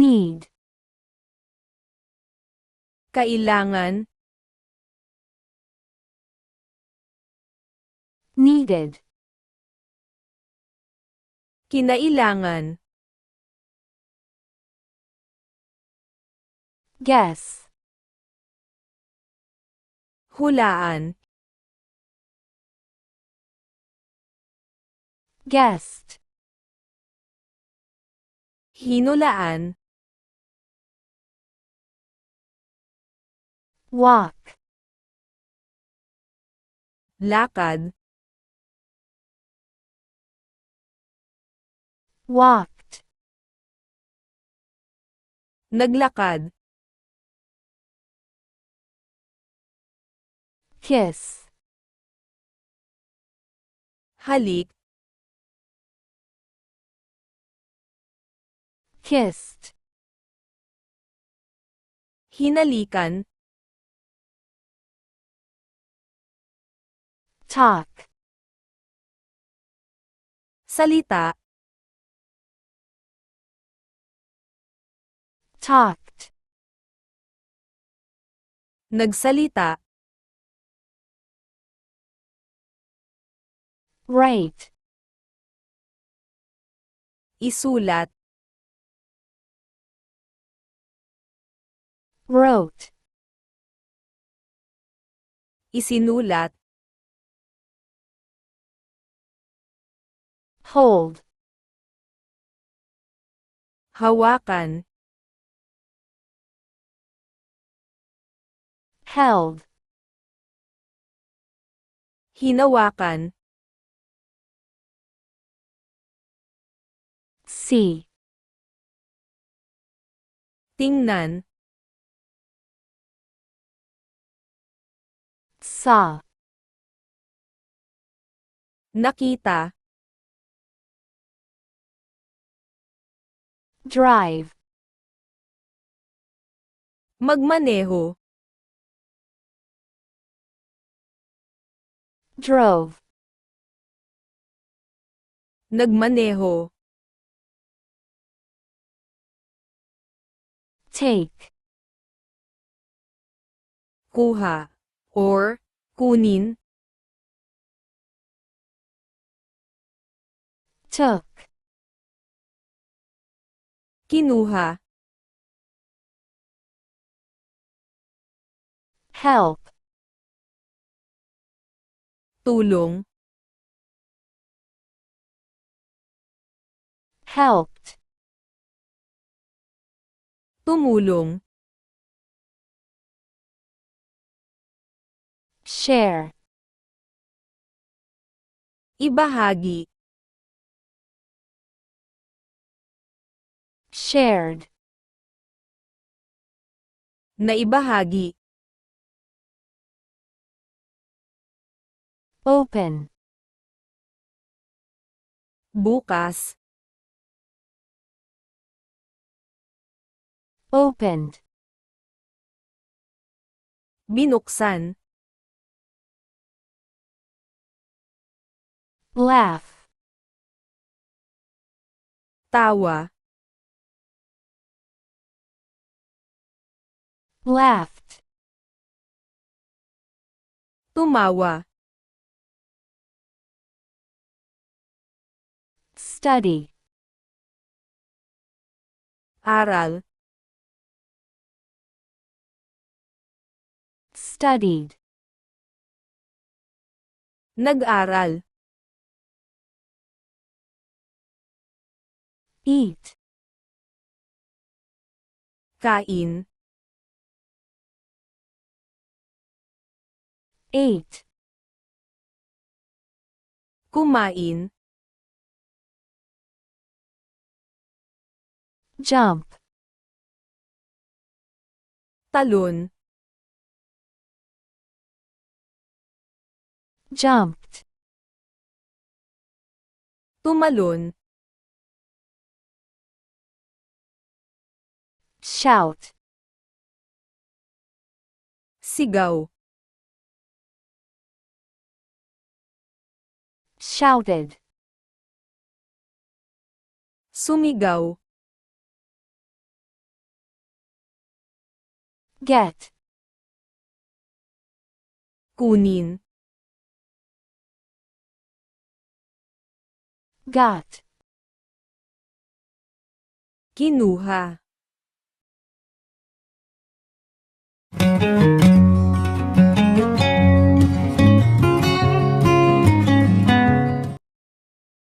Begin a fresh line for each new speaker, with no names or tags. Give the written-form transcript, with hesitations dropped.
need,
kailangan,
needed,
kinailangan,
guess,
hulaan,
guessed,
hinulaan,
walk,
lakad,
walked,
naglakad,
kiss,
halik,
kissed,
hinalikan,
talk,
salita,
talked,
nagsalita,
write,
isulat,
wrote,
isinulat,
hold,
hawakan,
held,
hinawakan,
see,
tingnan,
saw,
nakita,
drive,
magmaneho,
drove,
nagmaneho,
take,
kuha, or kunin,
took,
kinuha,
help,
tulong,
helped,
tumulong,
share,
ibahagi,
shared,
naibahagi,
open,
bukas,
opened,
binuksan,
laugh,
tawa,
laughed,
tumawa,
study,
aral,
studied,
nag-aral,
eat,
kain,
ate,
kumain,
jump,
talon,
jumped,
tumalon,
shout,
sigaw,
shouted,
sumigaw,
get,
kunin,
got,
kinuha.